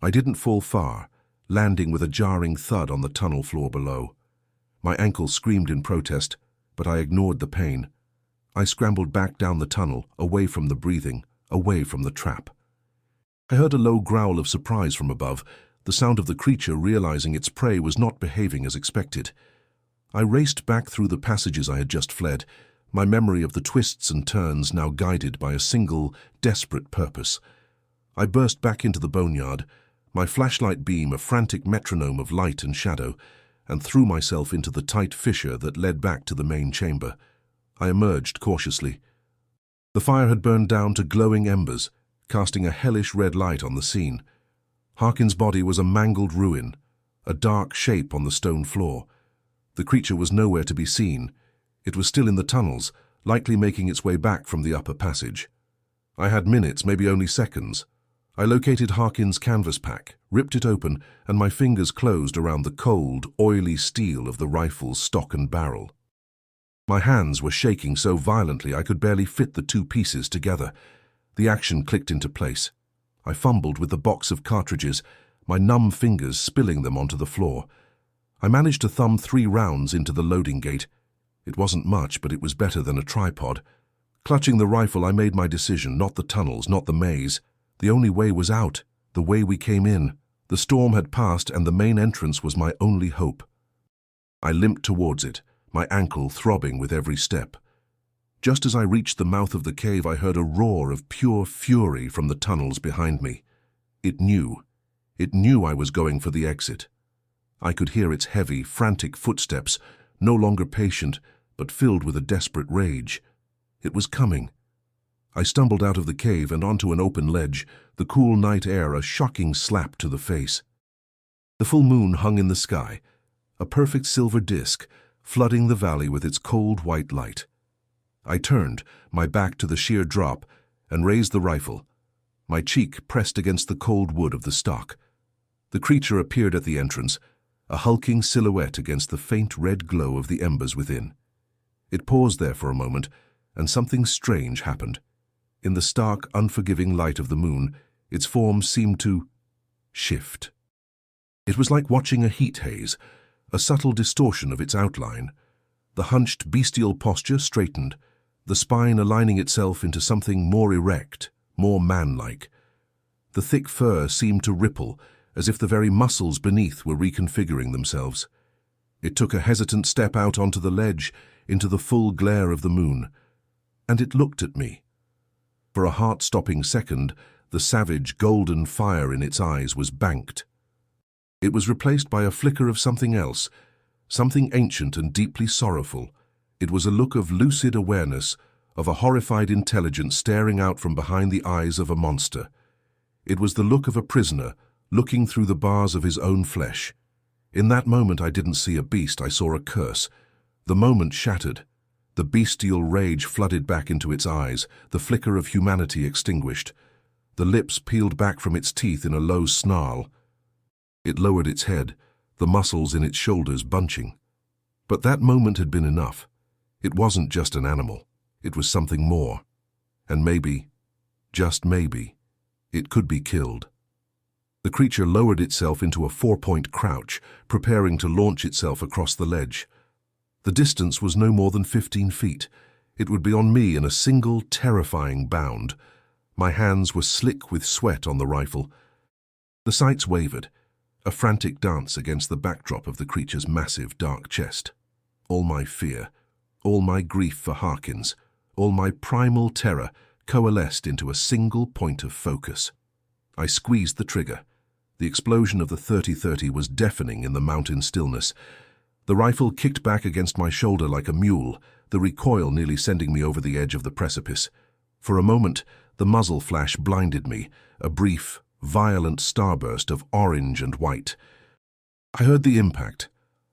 I didn't fall far, landing with a jarring thud on the tunnel floor below. My ankle screamed in protest, but I ignored the pain. I scrambled back down the tunnel, away from the breathing, away from the trap. I heard a low growl of surprise from above, the sound of the creature realizing its prey was not behaving as expected. I raced back through the passages I had just fled, my memory of the twists and turns now guided by a single, desperate purpose. I burst back into the boneyard, my flashlight beam a frantic metronome of light and shadow, and threw myself into the tight fissure that led back to the main chamber. I emerged cautiously. The fire had burned down to glowing embers, casting a hellish red light on the scene. Harkin's body was a mangled ruin, a dark shape on the stone floor. The creature was nowhere to be seen. It was still in the tunnels, likely making its way back from the upper passage. I had minutes, maybe only seconds. I located Harkin's canvas pack, ripped it open, and my fingers closed around the cold, oily steel of the rifle's stock and barrel. My hands were shaking so violently I could barely fit the two pieces together. The action clicked into place. I fumbled with the box of cartridges, my numb fingers spilling them onto the floor. I managed to thumb 3 rounds into the loading gate. It wasn't much, but it was better than a tripod. Clutching the rifle, I made my decision, not the tunnels, not the maze. The only way was out, the way we came in. The storm had passed, and the main entrance was my only hope. I limped towards it, my ankle throbbing with every step. Just as I reached the mouth of the cave, I heard a roar of pure fury from the tunnels behind me. It knew I was going for the exit. I could hear its heavy, frantic footsteps, no longer patient, but filled with a desperate rage. It was coming. I stumbled out of the cave and onto an open ledge, the cool night air a shocking slap to the face. The full moon hung in the sky, a perfect silver disk, flooding the valley with its cold white light. I turned, my back to the sheer drop, and raised the rifle. My cheek pressed against the cold wood of the stock. The creature appeared at the entrance, a hulking silhouette against the faint red glow of the embers within. It paused there for a moment, and something strange happened. In the stark, unforgiving light of the moon, its form seemed to shift. It was like watching a heat haze, a subtle distortion of its outline. The hunched, bestial posture straightened, the spine aligning itself into something more erect, more man-like. The thick fur seemed to ripple, as if the very muscles beneath were reconfiguring themselves. It took a hesitant step out onto the ledge, into the full glare of the moon, and it looked at me. For a heart-stopping second, the savage, golden fire in its eyes was banked. It was replaced by a flicker of something else, something ancient and deeply sorrowful. It was a look of lucid awareness, of a horrified intelligence staring out from behind the eyes of a monster. It was the look of a prisoner, looking through the bars of his own flesh. In that moment I didn't see a beast, I saw a curse. The moment shattered. The bestial rage flooded back into its eyes, the flicker of humanity extinguished. The lips peeled back from its teeth in a low snarl. It lowered its head, the muscles in its shoulders bunching. But that moment had been enough. It wasn't just an animal. It was something more. And maybe, just maybe, it could be killed. The creature lowered itself into a 4-point crouch, preparing to launch itself across the ledge. The distance was no more than 15 feet. It would be on me in a single, terrifying bound. My hands were slick with sweat on the rifle. The sights wavered, a frantic dance against the backdrop of the creature's massive, dark chest. All my fear, all my grief for Harkins, all my primal terror coalesced into a single point of focus. I squeezed the trigger. The explosion of the .30-30 was deafening in the mountain stillness. The rifle kicked back against my shoulder like a mule, the recoil nearly sending me over the edge of the precipice. For a moment, the muzzle flash blinded me, a brief, violent starburst of orange and white. I heard the impact,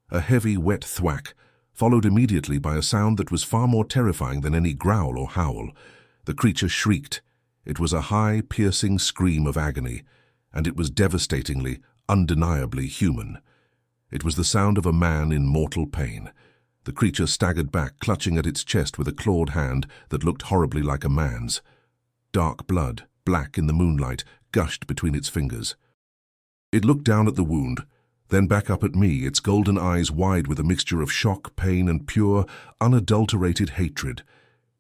a heavy, wet thwack, followed immediately by a sound that was far more terrifying than any growl or howl. The creature shrieked. It was a high, piercing scream of agony, and it was devastatingly, undeniably human. It was the sound of a man in mortal pain. The creature staggered back, clutching at its chest with a clawed hand that looked horribly like a man's. Dark blood, black in the moonlight, gushed between its fingers. It looked down at the wound, then back up at me, its golden eyes wide with a mixture of shock, pain, and pure, unadulterated hatred.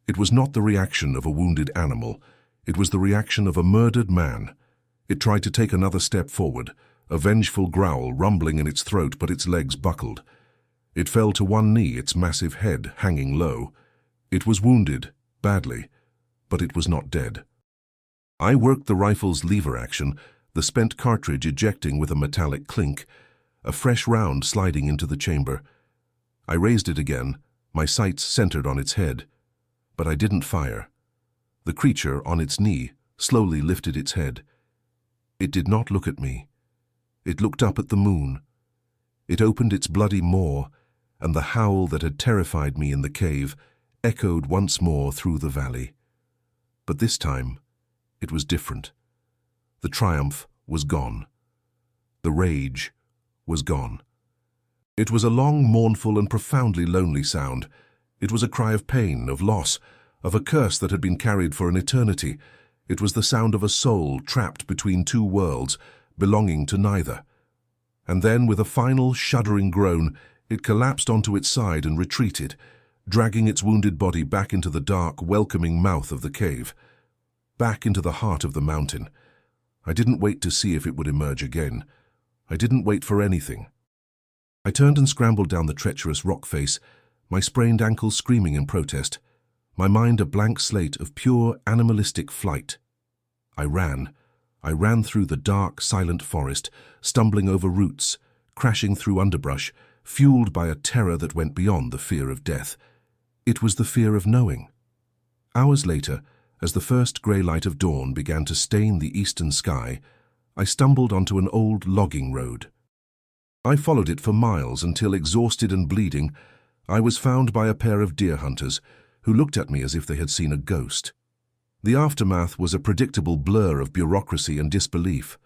It was not the reaction of a wounded animal. It was the reaction of a murdered man. It tried to take another step forward, a vengeful growl rumbling in its throat, but its legs buckled. It fell to one knee, its massive head hanging low. It was wounded, badly, but it was not dead. I worked the rifle's lever action, the spent cartridge ejecting with a metallic clink, a fresh round sliding into the chamber. I raised it again, my sights centered on its head. But I didn't fire. The creature, on its knee, slowly lifted its head. It did not look at me. It looked up at the moon. It opened its bloody maw, and the howl that had terrified me in the cave echoed once more through the valley. But this time, it was different. The triumph was gone. The rage was gone. It was a long, mournful, and profoundly lonely sound. It was a cry of pain, of loss, of a curse that had been carried for an eternity. It was the sound of a soul trapped between two worlds, belonging to neither. And then, with a final, shuddering groan, it collapsed onto its side and retreated, dragging its wounded body back into the dark, welcoming mouth of the cave, back into the heart of the mountain. I didn't wait to see if it would emerge again. I didn't wait for anything. I turned and scrambled down the treacherous rock face, my sprained ankle screaming in protest, my mind a blank slate of pure animalistic flight. I ran through the dark, silent forest, stumbling over roots, crashing through underbrush, fueled by a terror that went beyond the fear of death. It was the fear of knowing. Hours later, as the first grey light of dawn began to stain the eastern sky, I stumbled onto an old logging road. I followed it for miles until, exhausted and bleeding, I was found by a pair of deer hunters who looked at me as if they had seen a ghost. The aftermath was a predictable blur of bureaucracy and disbelief.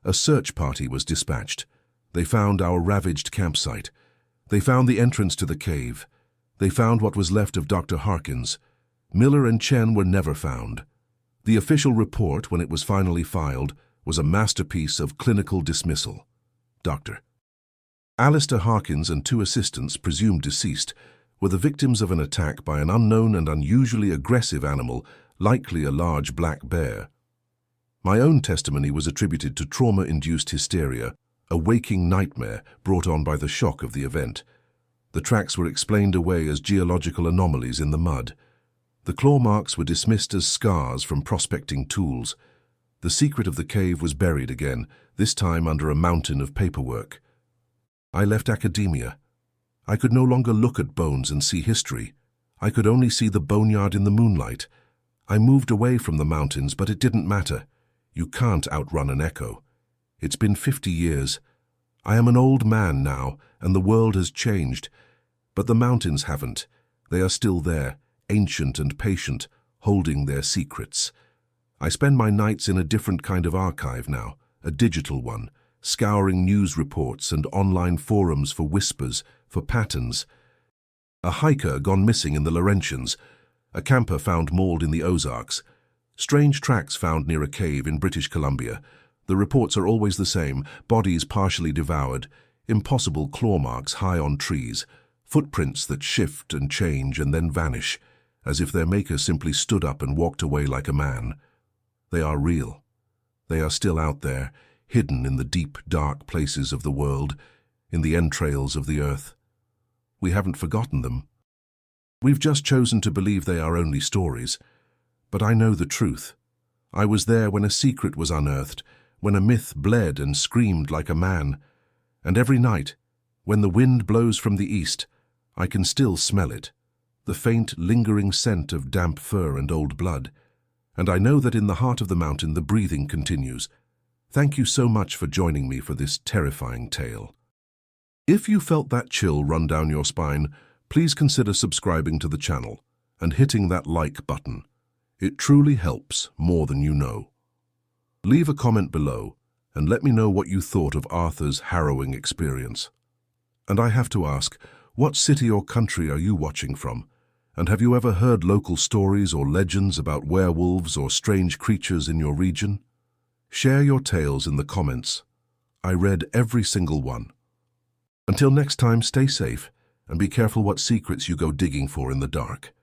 A search party was dispatched. They found our ravaged campsite. They found the entrance to the cave. They found what was left of Dr. Harkins. Miller and Chen were never found. The official report, when it was finally filed, was a masterpiece of clinical dismissal. Dr. Alistair Harkins and 2 assistants, presumed deceased, were the victims of an attack by an unknown and unusually aggressive animal, likely a large black bear. My own testimony was attributed to trauma-induced hysteria, a waking nightmare brought on by the shock of the event. The tracks were explained away as geological anomalies in the mud. The claw marks were dismissed as scars from prospecting tools. The secret of the cave was buried again, this time under a mountain of paperwork. I left academia. I could no longer look at bones and see history. I could only see the boneyard in the moonlight. I moved away from the mountains, but it didn't matter. You can't outrun an echo. It's been 50 years. I am an old man now, and the world has changed. But the mountains haven't. They are still there, ancient and patient, holding their secrets. I spend my nights in a different kind of archive now, a digital one, scouring news reports and online forums for whispers, for patterns. A hiker gone missing in the Laurentians, a camper found mauled in the Ozarks, strange tracks found near a cave in British Columbia. The reports are always the same: bodies partially devoured, impossible claw marks high on trees, footprints that shift and change and then vanish, as if their maker simply stood up and walked away like a man. They are real. They are still out there, hidden in the deep, dark places of the world, in the entrails of the earth. We haven't forgotten them. We've just chosen to believe they are only stories. But I know the truth. I was there when a secret was unearthed, when a myth bled and screamed like a man. And every night, when the wind blows from the east, I can still smell it, the faint, lingering scent of damp fur and old blood. and I know that in the heart of the mountain the breathing continues. Thank you so much for joining me for this terrifying tale. If you felt that chill run down your spine, please consider subscribing to the channel and hitting that like button. It truly helps more than you know. Leave a comment below and let me know what you thought of Arthur's harrowing experience. And I have to ask, what city or country are you watching from? And have you ever heard local stories or legends about werewolves or strange creatures in your region? Share your tales in the comments. I read every single one. Until next time, stay safe and be careful what secrets you go digging for in the dark.